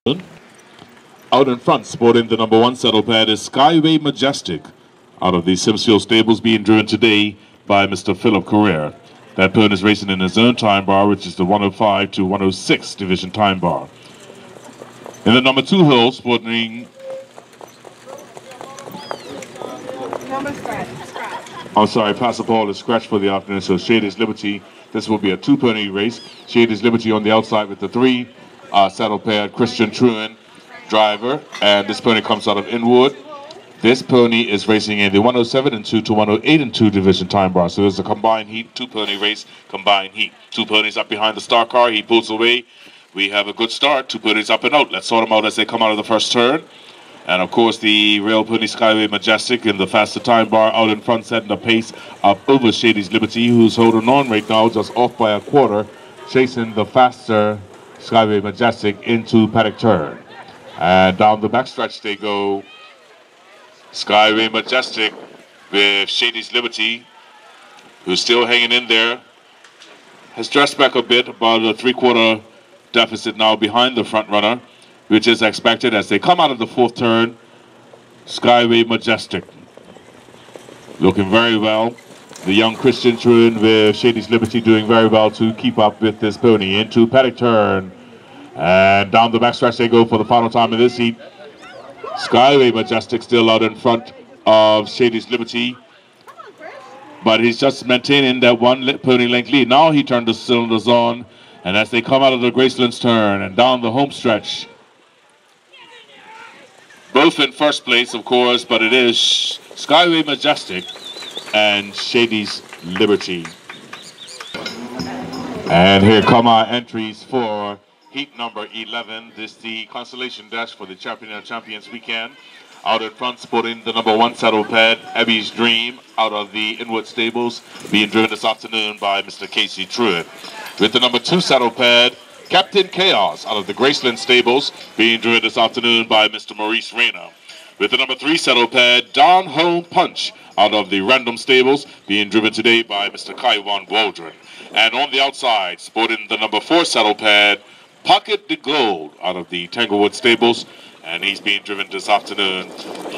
Out in front, sporting the #1 saddle pad is Skyway Majestic, out of the Simsfield stables, being driven today by Mr. Philip Correa. That pony is racing in his own time bar, which is the 105 to 106 division time bar. In the #2 hole, sporting... I'm sorry, Pastor Paul is scratched for the afternoon, so Shady's Liberty. This will be a two-pony race. Shady's Liberty on the outside with the 3 saddle pad, Christian Truan, driver, and this pony comes out of Inwood. This pony is racing in the 107 and 2 to 108 and 2 division time bar. So there's a combined heat, two-pony race, combined heat. Two ponies up behind the star car. He pulls away. We have a good start. Two ponies up and out. Let's sort them out as they come out of the first turn. And of course, the rail pony Skyway Majestic in the faster time bar out in front, setting the pace up over Shady's Liberty, who's holding on right now, just off by a quarter, chasing the faster Skyway Majestic into paddock turn. And down the backstretch they go. Skyway Majestic with Shady's Liberty, who's still hanging in there. Has dressed back a bit, about a 3/4 deficit now behind the front runner, which is expected as they come out of the 4th turn. Skyway Majestic looking very well. The young Christian Truan with Shady's Liberty doing very well to keep up with this pony into paddock turn. And down the backstretch they go for the final time in this heat. Skyway Majestic still out in front of Shady's Liberty, but he's just maintaining that one pony length lead. Now he turned the cylinders on, and as they come out of the Graceland's turn and down the home stretch, both in first place, of course, but it is Skyway Majestic and Shady's Liberty. And here come our entries for heat number 11. This is the consolation dash for the Champion of Champions weekend. Out in front, sporting the #1 saddle pad, Abby's Dream, out of the Inwood stables, being driven this afternoon by Mr. Casey Truitt. With the #2 saddle pad, Captain Chaos, out of the Graceland stables, being driven this afternoon by Mr. Maurice Reyna. With the #3 saddle pad, Don Home Punch, out of the Random stables, being driven today by Mr. Kaiwan Waldron. And on the outside, sporting the #4 saddle pad, Pocket the Gold, out of the Tanglewood stables, and he's being driven this afternoon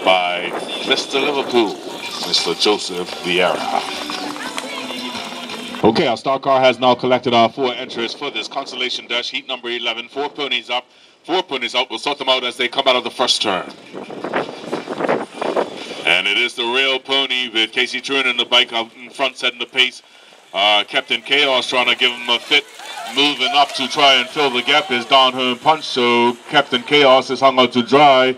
by Mr. Liverpool, Mr. Joseph Vieira. Okay, our star car has now collected our 4 entries for this consolation dash, heat number 11. 4 ponies up, 4 ponies out. We'll sort them out as they come out of the first turn. And it is the rail pony with Casey Truan in the bike out in front, setting the pace. Captain Chaos trying to give him a fit. Moving up to try and fill the gap is Don Home Punch, so Captain Chaos is hung out to dry.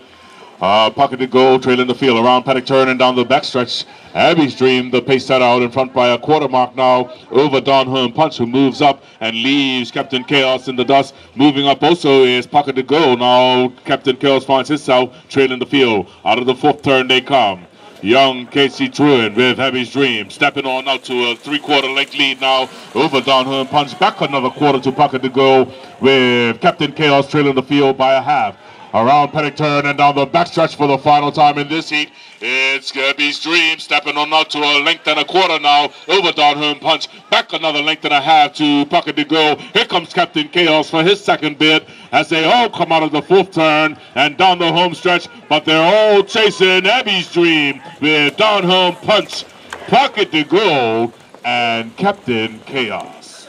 Pocket the Gold trailing the field around paddock turn and down the backstretch. Abby's Dream, the pace set out in front by a quarter mark now over Don Home Punch, who moves up and leaves Captain Chaos in the dust. Moving up also is Pocket the Gold. Now Captain Chaos finds himself trailing the field. Out of the 4th turn they come. Young Casey Truan with Abby's Dream stepping on out to a 3/4 length lead now over Don Home Punch. Back another quarter to Pocket to go with Captain Chaos trailing the field by a half. Around paddock turn and down the backstretch for the final time in this heat. It's Abby's Dream stepping on out to a length and a quarter now over Don Home Punch. Back another length and a half to Pocket to go. Here comes Captain Chaos for his second bid as they all come out of the 4th turn and down the home stretch. But they're all chasing Abby's Dream with Don Home Punch, Pocket to go, and Captain Chaos.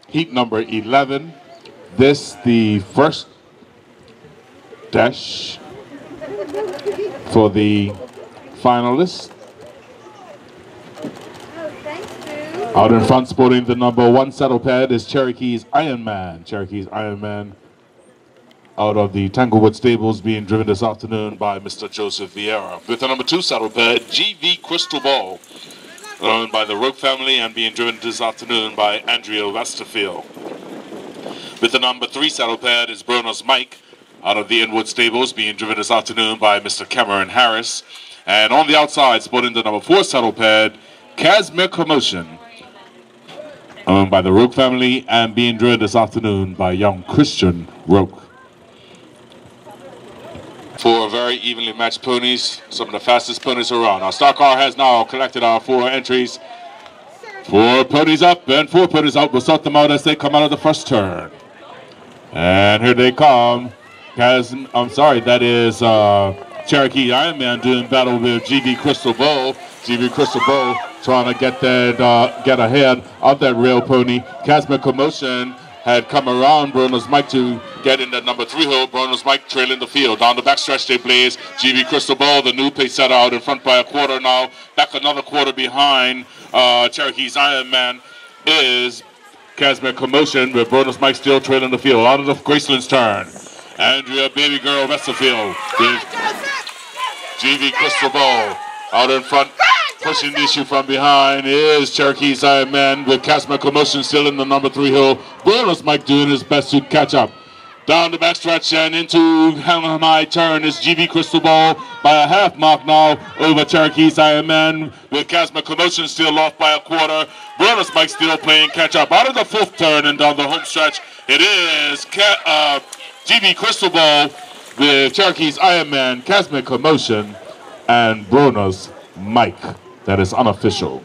Heat number 11. This the first dash for the finalists. Out in front, sporting the #1 saddle pad is Cherokee's Iron Man. Cherokee's Iron Man, out of the Tanglewood stables, being driven this afternoon by Mr. Joseph Vieira. With the #2 saddle pad, GV Crystal Ball, owned by the Roque family and being driven this afternoon by Andrea Westerfield. With the #3 saddle pad is Bruno's Mike, out of the Inwood stables, being driven this afternoon by Mr. Cameron Harris. And on the outside, sporting the #4 saddle pad, Casimir Commotion, owned by the Roque family and being driven this afternoon by young Christian Roque. 4 very evenly matched ponies, some of the fastest ponies around. Our star car has now collected our 4 entries. 4 ponies up and 4 ponies out. We'll sort them out as they come out of the first turn. And here they come. I'm sorry, that is Cherokee Ironman doing battle with GV Crystal Bowl. GV Crystal Bowl trying to get that get ahead of that rail pony. Casma Commotion had come around Bruno's Mike to get in the number 3 hole. Bruno's Mike trailing the field. Down the backstretch they blaze. GV Crystal Ball, the new pace setter, out in front by a quarter now. Back another quarter behind Cherokee's Iron Man is Casma Commotion, with Bruno's Mike still trailing the field. Out of the Graceland's turn. Andrea Baby Girl Westerfield with GV Crystal Ball out in front. Pushing the issue from behind is Cherokee's Iron Man with Casma Commotion still in the number 3 hill. Bruno's Mike doing his best to catch up. Down the backstretch and into high turn is GV Crystal Ball by a half mark now over Cherokee's Iron Man with Casma Commotion still off by a quarter. Bruno's Mike still playing catch up. Out of the 4th turn and down the home stretch, it is GV Crystal Ball with Cherokee's Iron Man, Casma Commotion, and Bruno's Mike. That is unofficial.